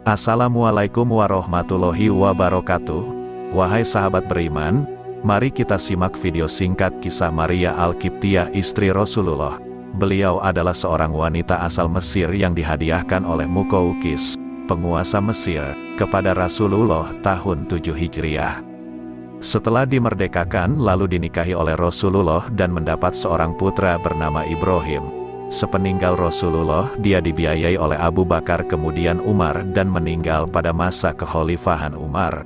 Assalamualaikum warahmatullahi wabarakatuh. Wahai sahabat beriman, mari kita simak video singkat kisah Maria Al-Qibtiyah, istri Rasulullah. Beliau adalah seorang wanita asal Mesir yang dihadiahkan oleh Muqawqis, penguasa Mesir, kepada Rasulullah tahun 7 Hijriah. Setelah dimerdekakan lalu dinikahi oleh Rasulullah dan mendapat seorang putra bernama Ibrahim. Sepeninggal Rasulullah, dia dibiayai oleh Abu Bakar kemudian Umar dan meninggal pada masa kekhalifahan Umar.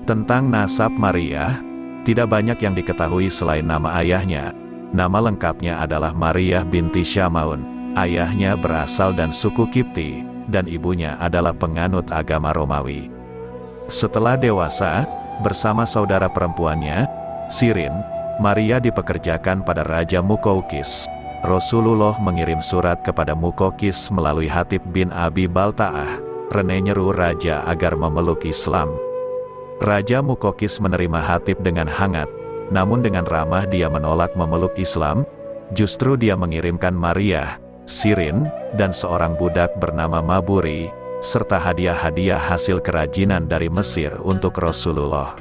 Tentang nasab Maria, tidak banyak yang diketahui selain nama ayahnya. Nama lengkapnya adalah Maria binti Syamaun. Ayahnya berasal dan suku Qibti, dan ibunya adalah penganut agama Romawi. Setelah dewasa, bersama saudara perempuannya, Sirin, Maria dipekerjakan pada Raja Muqawqis. Rasulullah mengirim surat kepada Muqawqis melalui Hatib bin Abi Balta'ah, renenyeru raja agar memeluk Islam. Raja Muqawqis menerima Hatib dengan hangat, namun dengan ramah dia menolak memeluk Islam. Justru dia mengirimkan Maria, Sirin, dan seorang budak bernama Maburi, serta hadiah-hadiah hasil kerajinan dari Mesir untuk Rasulullah.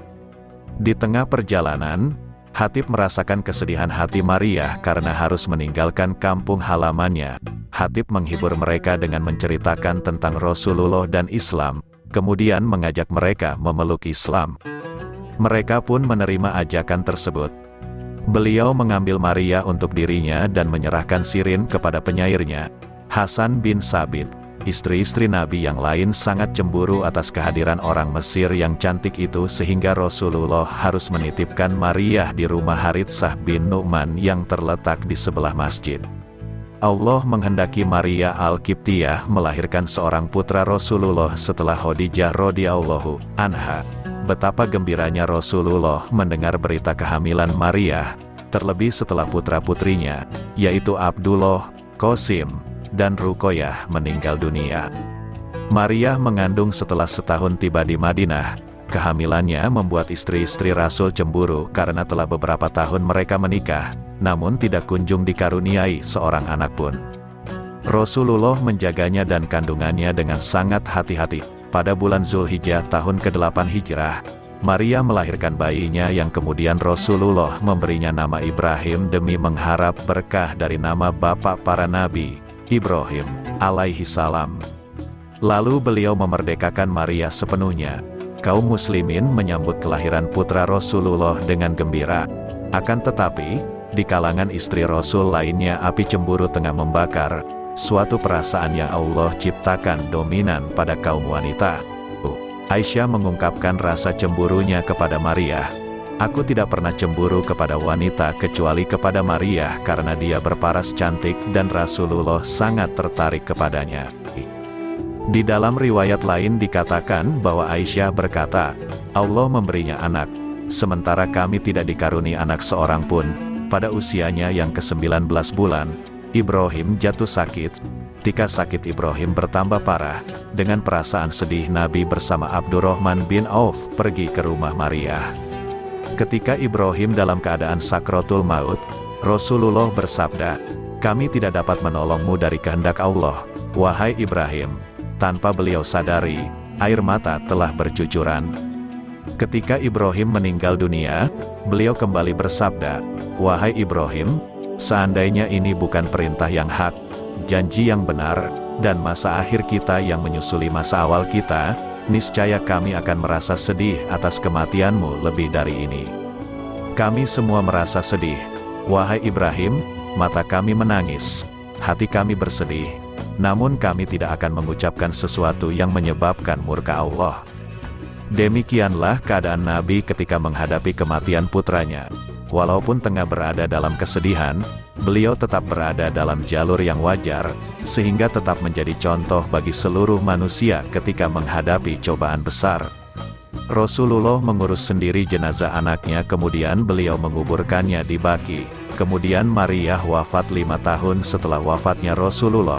Di tengah perjalanan, Hatib merasakan kesedihan hati Maria karena harus meninggalkan kampung halamannya. Hatib menghibur mereka dengan menceritakan tentang Rasulullah dan Islam, kemudian mengajak mereka memeluk Islam. Mereka pun menerima ajakan tersebut. Beliau mengambil Maria untuk dirinya dan menyerahkan Sirin kepada penyairnya, Hasan bin Sabit. Istri-istri Nabi yang lain sangat cemburu atas kehadiran orang Mesir yang cantik itu sehingga Rasulullah harus menitipkan Maria di rumah Haritsah bin Nu'man yang terletak di sebelah masjid. Allah menghendaki Maria Al-Qibtiyah melahirkan seorang putra Rasulullah setelah Khadijah radhiyallahu anha. Betapa gembiranya Rasulullah mendengar berita kehamilan Maria, terlebih setelah putra-putrinya, yaitu Abdullah, Qasim, dan Ruqayyah meninggal dunia. Maria mengandung setelah setahun tiba di Madinah. Kehamilannya membuat istri-istri Rasul cemburu karena telah beberapa tahun mereka menikah, namun tidak kunjung dikaruniai seorang anak pun. Rasulullah menjaganya dan kandungannya dengan sangat hati-hati. Pada bulan Zulhijjah tahun ke-8 Hijrah, Maria melahirkan bayinya yang kemudian Rasulullah memberinya nama Ibrahim demi mengharap berkah dari nama bapak para nabi, Ibrahim alaihi salam. Lalu beliau memerdekakan Maria sepenuhnya. Kaum muslimin menyambut kelahiran putra Rasulullah dengan gembira. Akan tetapi, di kalangan istri Rasul lainnya api cemburu tengah membakar, suatu perasaan yang Allah ciptakan dominan pada kaum wanita. Aisyah mengungkapkan rasa cemburunya kepada Maria. Aku tidak pernah cemburu kepada wanita kecuali kepada Maria karena dia berparas cantik dan Rasulullah sangat tertarik kepadanya. Di dalam riwayat lain dikatakan bahwa Aisyah berkata, Allah memberinya anak, sementara kami tidak dikaruni anak seorang pun. Pada usianya yang ke-19 bulan, Ibrahim jatuh sakit. Ketika sakit Ibrahim bertambah parah, dengan perasaan sedih Nabi bersama Abdurrahman bin Auf pergi ke rumah Maria. Ketika Ibrahim dalam keadaan sakratul maut, Rasulullah bersabda, kami tidak dapat menolongmu dari kehendak Allah, wahai Ibrahim. Tanpa beliau sadari, air mata telah bercucuran. Ketika Ibrahim meninggal dunia, beliau kembali bersabda, wahai Ibrahim, seandainya ini bukan perintah yang hak, janji yang benar, dan masa akhir kita yang menyusuli masa awal kita, niscaya kami akan merasa sedih atas kematianmu lebih dari ini. Kami semua merasa sedih. Wahai Ibrahim, mata kami menangis, hati kami bersedih, namun kami tidak akan mengucapkan sesuatu yang menyebabkan murka Allah. Demikianlah keadaan Nabi ketika menghadapi kematian putranya. Walaupun tengah berada dalam kesedihan, beliau tetap berada dalam jalur yang wajar, sehingga tetap menjadi contoh bagi seluruh manusia ketika menghadapi cobaan besar. Rasulullah mengurus sendiri jenazah anaknya kemudian beliau menguburkannya di Baqi. Kemudian Maria wafat 5 tahun setelah wafatnya Rasulullah.